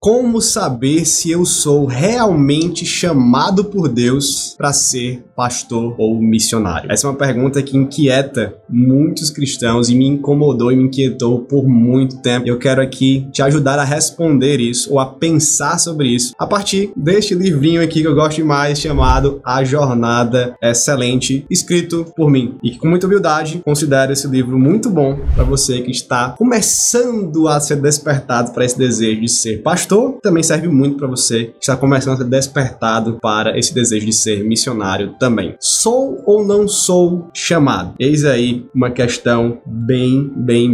Como saber se eu sou realmente chamado por Deus para ser pastor ou missionário? Essa é uma pergunta que inquieta muitos cristãos e me incomodou e me inquietou por muito tempo. Eu quero aqui te ajudar a responder isso ou a pensar sobre isso a partir deste livrinho aqui que eu gosto demais, chamado A Jornada Excelente, escrito por mim. E que, com muita humildade, considero esse livro muito bom para você que está começando a ser despertado para esse desejo de ser pastor. Também serve muito para você que está começando a ser despertado para esse desejo de ser missionário também. Sou ou não sou chamado? Eis aí uma questão bem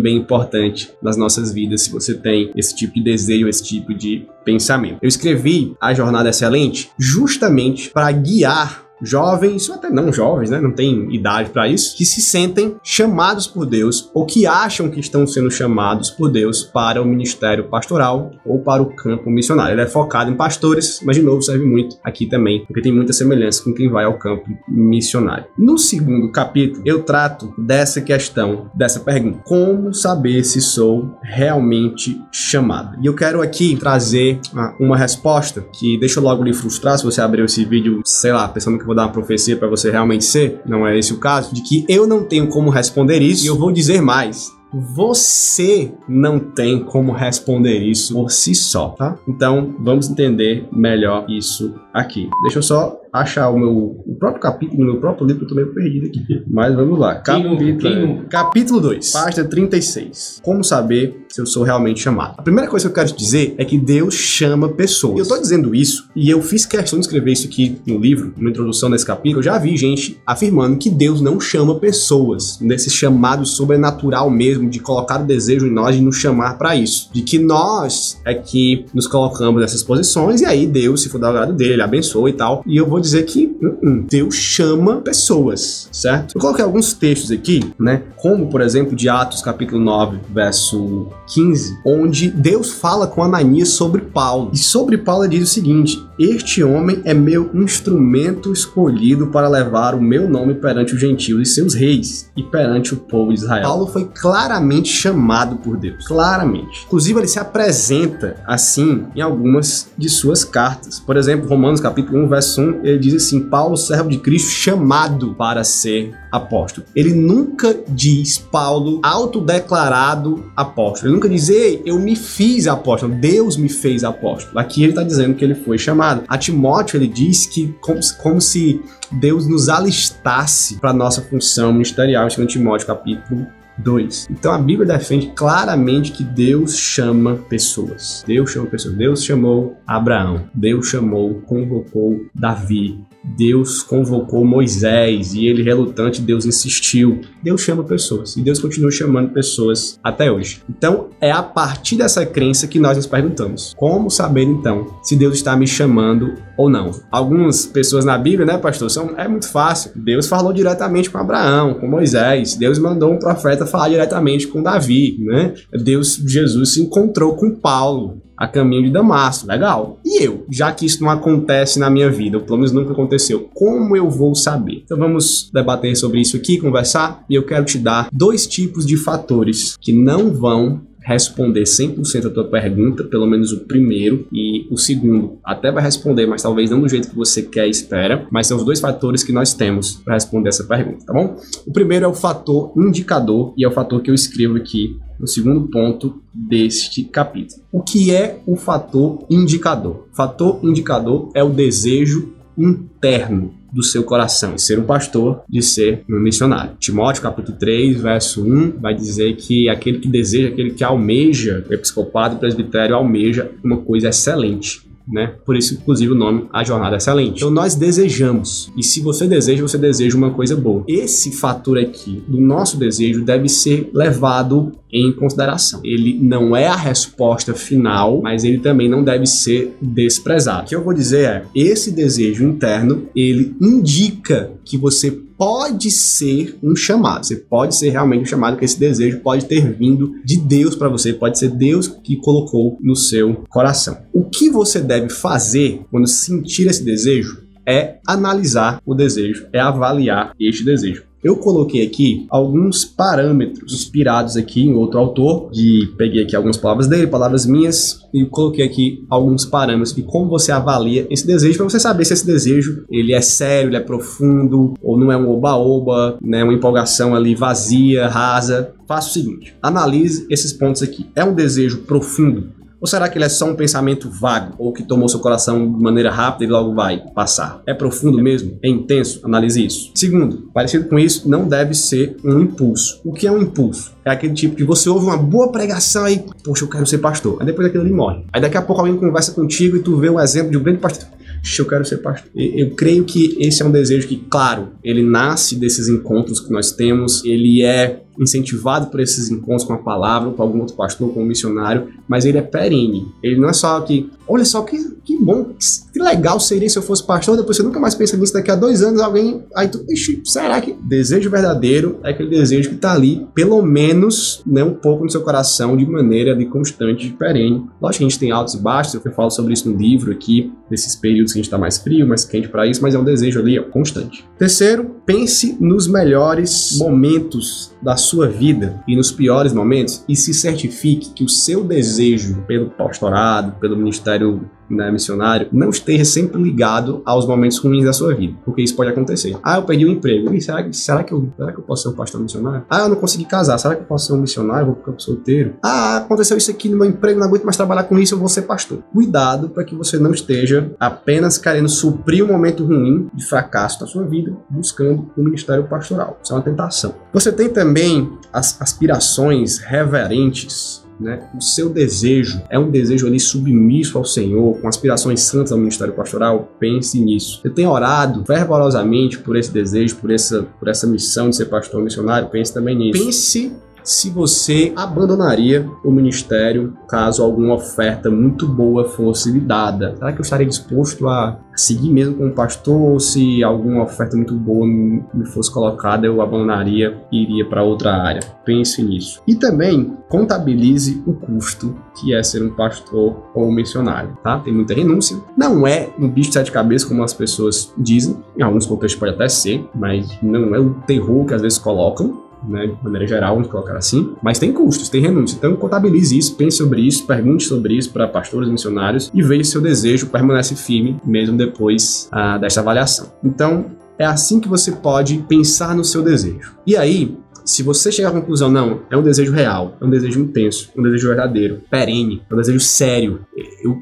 importante nas nossas vidas, se você tem esse tipo de desejo, esse tipo de pensamento. Eu escrevi A Jornada Excelente justamente para guiar jovens, ou até não jovens, né? Não tem idade para isso, que se sentem chamados por Deus ou que acham que estão sendo chamados por Deus para o ministério pastoral ou para o campo missionário. Ele é focado em pastores, mas de novo serve muito aqui também, porque tem muita semelhança com quem vai ao campo missionário. No segundo capítulo, eu trato dessa questão, dessa pergunta: como saber se sou realmente chamado? E eu quero aqui trazer uma resposta que deixa eu logo lhe frustrar se você abriu esse vídeo, sei lá, pensando que vou dar uma profecia para você realmente ser, não é esse o caso, de que eu não tenho como responder isso, e eu vou dizer mais: você não tem como responder isso por si só, tá? Então, vamos entender melhor isso aqui. Deixa eu só achar o próprio capítulo, no meu próprio livro, eu tô meio perdido aqui. Mas vamos lá. Capítulo 2, página 36. Como saber se eu sou realmente chamado? A primeira coisa que eu quero te dizer é que Deus chama pessoas. E eu tô dizendo isso, e eu fiz questão de escrever isso aqui no livro, na introdução desse capítulo. Eu já vi gente afirmando que Deus não chama pessoas, nesse chamado sobrenatural mesmo, de colocar o desejo em nós e nos chamar para isso. De que nós é que nos colocamos nessas posições, e aí Deus, se for da agrado dele, ele abençoa e tal. E eu vou dizer que Deus chama pessoas, certo? Eu coloquei alguns textos aqui, né? Como, por exemplo, de Atos capítulo 9, verso 15, onde Deus fala com Ananias sobre Paulo. E sobre Paulo ele diz o seguinte: este homem é meu instrumento escolhido para levar o meu nome perante os gentios e seus reis e perante o povo de Israel. Paulo foi claramente chamado por Deus, claramente. Inclusive ele se apresenta assim em algumas de suas cartas. Por exemplo, Romanos capítulo 1, verso 1, ele diz assim: Paulo, servo de Cristo, chamado para ser apóstolo. Ele nunca diz Paulo autodeclarado apóstolo. Ele nunca diz: ei, eu me fiz apóstolo, Deus me fez apóstolo. Aqui ele está dizendo que ele foi chamado. A Timóteo ele diz que como se Deus nos alistasse para a nossa função ministerial, em 2 Timóteo capítulo 2. Então a Bíblia defende claramente que Deus chama pessoas. Deus chama pessoas. Deus chamou Abraão. Deus chamou, convocou Davi. Deus convocou Moisés e ele, relutante, Deus insistiu. Deus chama pessoas e Deus continua chamando pessoas até hoje. Então é a partir dessa crença que nós nos perguntamos: como saber então se Deus está me chamando ou não? Algumas pessoas na Bíblia, né, pastor, é muito fácil. Deus falou diretamente com Abraão, com Moisés. Deus mandou um profeta falar diretamente com Davi, né? Jesus se encontrou com Paulo a caminho de Damasco. Legal. E eu? Já que isso não acontece na minha vida, ou pelo menos nunca aconteceu, como eu vou saber? Então vamos debater sobre isso aqui, conversar, e eu quero te dar 2 tipos de fatores que não vão responder 100% a tua pergunta, pelo menos o primeiro, e o segundo até vai responder, mas talvez não do jeito que você quer e espera, mas são os 2 fatores que nós temos para responder essa pergunta, tá bom? O primeiro é o fator indicador, e é o fator que eu escrevo aqui no segundo ponto deste capítulo. O que é o fator indicador? O fator indicador é o desejo interno do seu coração, de ser um pastor, de ser um missionário. Timóteo capítulo 3, verso 1, vai dizer que aquele que deseja, aquele que almeja, o episcopado, o presbitério almeja uma coisa excelente, né? Por isso, inclusive, o nome A Jornada Excelente. Então, nós desejamos. E se você deseja uma coisa boa. Esse fator aqui do nosso desejo deve ser levado em consideração. Ele não é a resposta final, mas ele também não deve ser desprezado. O que eu vou dizer é: esse desejo interno, ele indica que você pode ser um chamado. Você pode ser realmente um chamado, que esse desejo pode ter vindo de Deus para você, pode ser Deus que colocou no seu coração. O que você deve fazer quando sentir esse desejo é analisar o desejo, é avaliar este desejo. Eu coloquei aqui alguns parâmetros inspirados aqui em outro autor, peguei aqui algumas palavras dele, palavras minhas, e coloquei aqui alguns parâmetros de como você avalia esse desejo, para você saber se esse desejo ele é sério, ele é profundo, ou não é um oba-oba, né, uma empolgação ali vazia, rasa. Faça o seguinte, analise esses pontos aqui. É um desejo profundo? Ou será que ele é só um pensamento vago, ou que tomou seu coração de maneira rápida e logo vai passar? É profundo mesmo? É intenso? Analise isso. Segundo, parecido com isso, não deve ser um impulso. O que é um impulso? É aquele tipo de você ouve uma boa pregação e, poxa, eu quero ser pastor. Aí depois aquilo ali morre. Aí daqui a pouco alguém conversa contigo e tu vê um exemplo de um grande pastor. Eu quero ser pastor. Eu creio que esse é um desejo que, claro, ele nasce desses encontros que nós temos, ele é incentivado por esses encontros com a palavra, com algum outro pastor, com um missionário, mas ele é perene. Ele não é só que, olha só que bom, que legal seria se eu fosse pastor, depois você nunca mais pensa nisso, daqui a 2 anos alguém, aí tu, ixi, será que... Desejo verdadeiro é aquele desejo que tá ali, pelo menos, né, um pouco no seu coração, de maneira de constante, de perene. Lógico que a gente tem altos e baixos, eu falo sobre isso no livro aqui, nesses períodos que a gente tá mais frio, mais quente para isso, mas é um desejo ali, ó, constante. Terceiro, pense nos melhores momentos da sua vida e nos piores momentos e se certifique que o seu desejo pelo pastorado, pelo ministério, né, missionário, não esteja sempre ligado aos momentos ruins da sua vida, porque isso pode acontecer. Ah, eu perdi o emprego. E será que eu posso ser um pastor missionário? Ah, eu não consegui casar. Será que eu posso ser um missionário? Vou ficar solteiro? Ah, aconteceu isso aqui no meu emprego, não aguento mais trabalhar com isso, eu vou ser pastor. Cuidado para que você não esteja apenas querendo suprir um momento ruim de fracasso da sua vida, buscando o ministério pastoral. Isso é uma tentação. Você tem também as aspirações reverentes, né? O seu desejo é um desejo ali submisso ao Senhor, com aspirações santas ao ministério pastoral. Pense nisso. Você tem orado fervorosamente por esse desejo, por essa missão de ser pastor missionário? Pense também nisso. Pense se você abandonaria o ministério caso alguma oferta muito boa fosse lhe dada. Será que eu estaria disposto a seguir mesmo como pastor, ou se alguma oferta muito boa me fosse colocada, eu abandonaria e iria para outra área? Pense nisso. E também contabilize o custo que é ser um pastor ou um missionário, tá? Tem muita renúncia. Não é um bicho de 7 cabeças, como as pessoas dizem. Em alguns contextos pode até ser, mas não é o terror que às vezes colocam, né, de maneira geral, vamos colocar assim, mas tem custos, tem renúncia. Então contabilize isso, pense sobre isso, pergunte sobre isso para pastores missionários e veja se seu desejo permanece firme mesmo depois dessa avaliação. Então é assim que você pode pensar no seu desejo. E aí, se você chegar à conclusão, não, é um desejo real, é um desejo intenso, um desejo verdadeiro, perene, é um desejo sério,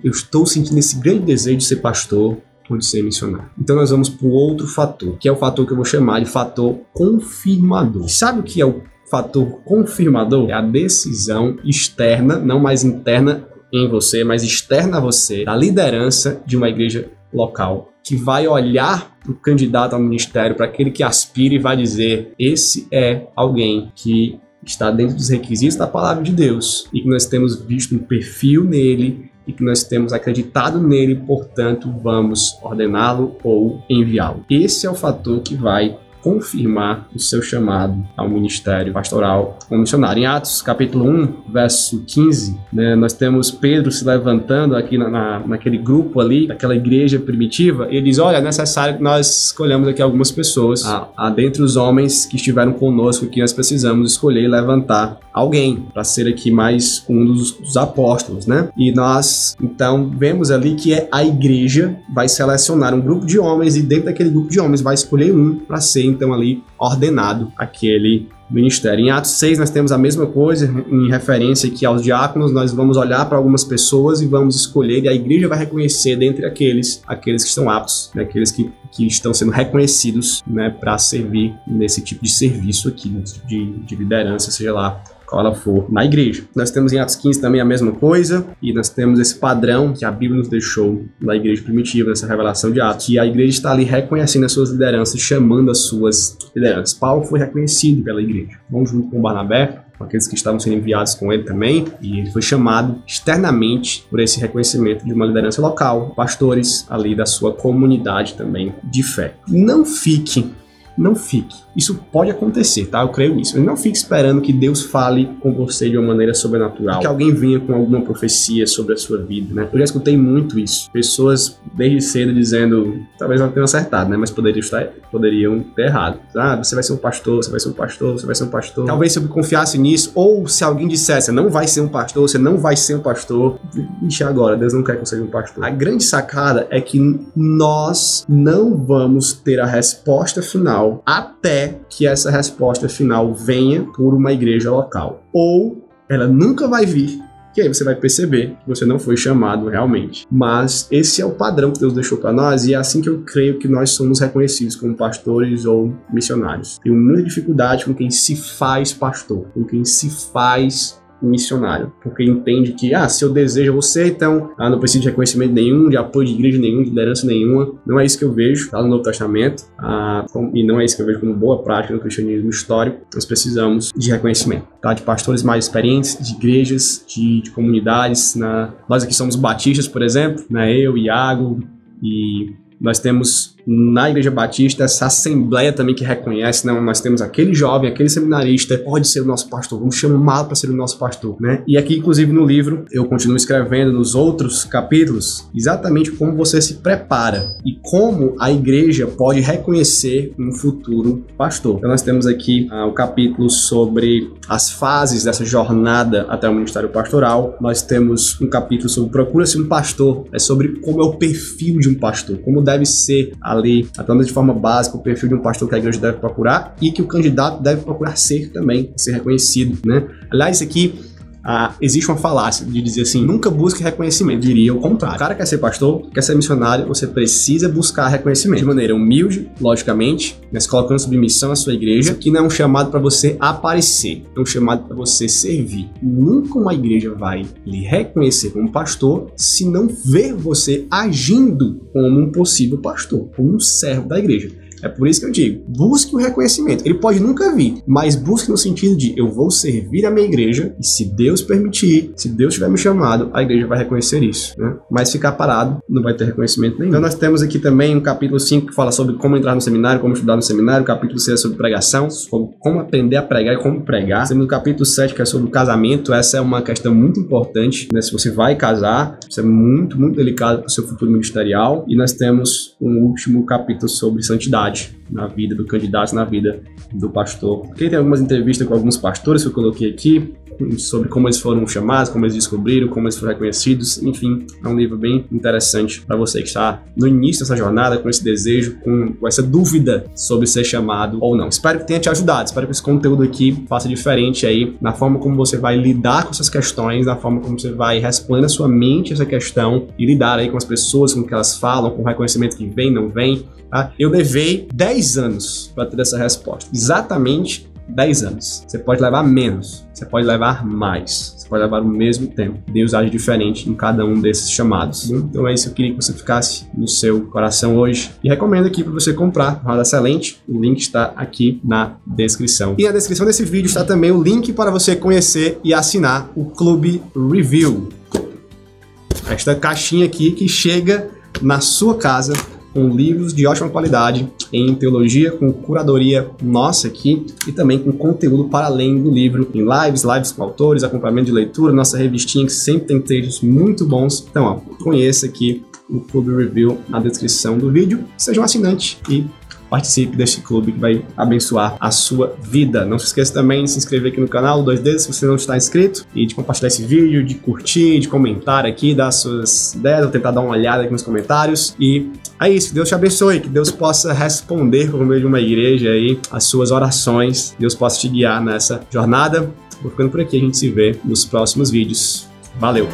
eu estou sentindo esse grande desejo de ser pastor, ou de ser missionário. Então nós vamos para o outro fator, que é o fator que eu vou chamar de fator confirmador. Sabe o que é o fator confirmador? É a decisão externa, não mais interna em você, mas externa a você, da liderança de uma igreja local, que vai olhar para o candidato ao ministério, para aquele que aspira e vai dizer, esse é alguém que está dentro dos requisitos da palavra de Deus e que nós temos visto um perfil nele e que nós temos acreditado nele, portanto, vamos ordená-lo ou enviá-lo. Esse é o fator que vai confirmar o seu chamado ao ministério pastoral como missionário. Em Atos, capítulo 1, verso 15, né, nós temos Pedro se levantando aqui naquele grupo ali, daquela igreja primitiva, e ele diz, olha, é necessário que nós escolhamos aqui algumas pessoas, dentre os homens que estiveram conosco, que nós precisamos escolher e levantar alguém para ser aqui mais um dos apóstolos, né? E nós, então, vemos ali que a igreja vai selecionar um grupo de homens e dentro daquele grupo de homens vai escolher um para ser então ali ordenado aquele ministério. Em Atos 6 nós temos a mesma coisa, em referência aqui aos diáconos, nós vamos olhar para algumas pessoas e vamos escolher, e a igreja vai reconhecer dentre aqueles que estão aptos, né, aqueles que estão sendo reconhecidos, né, para servir nesse tipo de serviço aqui, nesse tipo de liderança, seja lá qual ela for, na igreja. Nós temos em Atos 15 também a mesma coisa, e nós temos esse padrão que a Bíblia nos deixou na igreja primitiva, nessa revelação de Atos, que a igreja está ali reconhecendo as suas lideranças, chamando as suas lideranças. Paulo foi reconhecido pela igreja, vamos junto com Barnabé, com aqueles que estavam sendo enviados com ele também, e ele foi chamado externamente por esse reconhecimento de uma liderança local, pastores ali da sua comunidade também de fé. Não fique não fique. Isso pode acontecer, tá? Eu creio nisso. Mas não fique esperando que Deus fale com você de uma maneira sobrenatural, que alguém venha com alguma profecia sobre a sua vida, né? Eu já escutei muito isso. Pessoas desde cedo dizendo, talvez não tenham acertado, né? Mas poderiam ter errado. Ah, você vai ser um pastor, você vai ser um pastor, você vai ser um pastor. Talvez se eu confiasse nisso, ou se alguém dissesse, você não vai ser um pastor, você não vai ser um pastor. Ixi, agora, Deus não quer que eu seja um pastor. A grande sacada é que nós não vamos ter a resposta final até que essa resposta final venha por uma igreja local. Ou ela nunca vai vir, que aí você vai perceber que você não foi chamado realmente. Mas esse é o padrão que Deus deixou para nós e é assim que eu creio que nós somos reconhecidos como pastores ou missionários. Tenho muita dificuldade com quem se faz pastor, com quem se faz missionário, porque entende que, se eu desejo você, então, não preciso de reconhecimento nenhum, de apoio de igreja nenhum, de liderança nenhuma. Não é isso que eu vejo, tá, no Novo Testamento, e não é isso que eu vejo como boa prática no cristianismo histórico. Nós precisamos de reconhecimento, tá, de pastores mais experientes, de igrejas, de comunidades. Nós aqui somos batistas, por exemplo, né, eu, Iago, e nós temos na Igreja Batista essa assembleia também que reconhece, não, nós temos aquele jovem, aquele seminarista, pode ser o nosso pastor, vamos chamá-lo para ser o nosso pastor, né? E aqui, inclusive, no livro, eu continuo escrevendo nos outros capítulos exatamente como você se prepara e como a igreja pode reconhecer um futuro pastor. Então nós temos aqui o capítulo sobre as fases dessa jornada até o ministério pastoral. Nós temos um capítulo sobre procura-se um pastor, é sobre como é o perfil de um pastor, como deve ser ali, pelo menos de forma básica, o perfil de um pastor que a igreja deve procurar e que o candidato deve procurar ser também, ser reconhecido, né? Aliás, isso aqui, existe uma falácia de dizer assim, nunca busque reconhecimento, diria o contrário. O cara quer ser pastor, quer ser missionário, você precisa buscar reconhecimento de maneira humilde, logicamente, mas colocando submissão à sua igreja, que não é um chamado para você aparecer, é um chamado para você servir. Nunca uma igreja vai lhe reconhecer como pastor se não ver você agindo como um possível pastor, como um servo da igreja. É por isso que eu digo, busque o reconhecimento. Ele pode nunca vir, mas busque no sentido de eu vou servir a minha igreja e se Deus permitir, se Deus tiver me chamado, a igreja vai reconhecer isso, né? Mas ficar parado não vai ter reconhecimento nenhum. Então nós temos aqui também um capítulo 5 que fala sobre como entrar no seminário, como estudar no seminário. O capítulo 6 é sobre pregação, sobre como aprender a pregar e como pregar. Temos o capítulo 7 que é sobre o casamento. Essa é uma questão muito importante, né? Se você vai casar, isso é muito, muito delicado para o seu futuro ministerial. E nós temos um último capítulo sobre santidade na vida do candidato, na vida do pastor. Aqui tem algumas entrevistas com alguns pastores que eu coloquei aqui, sobre como eles foram chamados, como eles descobriram, como eles foram reconhecidos. Enfim, é um livro bem interessante para você que está no início dessa jornada, com esse desejo, com essa dúvida sobre ser chamado ou não. Espero que tenha te ajudado, espero que esse conteúdo aqui faça diferente aí na forma como você vai lidar com essas questões, na forma como você vai responder na sua mente essa questão e lidar aí com as pessoas, com o que elas falam, com o reconhecimento que vem, não vem. Tá? Eu levei 10 anos para ter essa resposta, exatamente 10 anos. Você pode levar menos, você pode levar mais, você pode levar o mesmo tempo. Deus age diferente em cada um desses chamados. Então é isso que eu queria que você ficasse no seu coração hoje. E recomendo aqui para você comprar Jornada Excelente. O link está aqui na descrição. E na descrição desse vídeo está também o link para você conhecer e assinar o Clube Review. Esta caixinha aqui que chega na sua casa com livros de ótima qualidade em teologia, com curadoria nossa aqui e também com conteúdo para além do livro, em lives com autores, acompanhamento de leitura, nossa revistinha que sempre tem textos muito bons. Então, conheça aqui o Clube Review na descrição do vídeo, seja um assinante e participe deste clube que vai abençoar a sua vida. Não se esqueça também de se inscrever aqui no canal, 2 dedos, se você não está inscrito, e de compartilhar esse vídeo, de curtir, de comentar aqui, dar suas ideias, ou tentar dar uma olhada aqui nos comentários. E é isso, que Deus te abençoe, que Deus possa responder por meio de uma igreja aí as suas orações, Deus possa te guiar nessa jornada. Vou ficando por aqui, a gente se vê nos próximos vídeos. Valeu!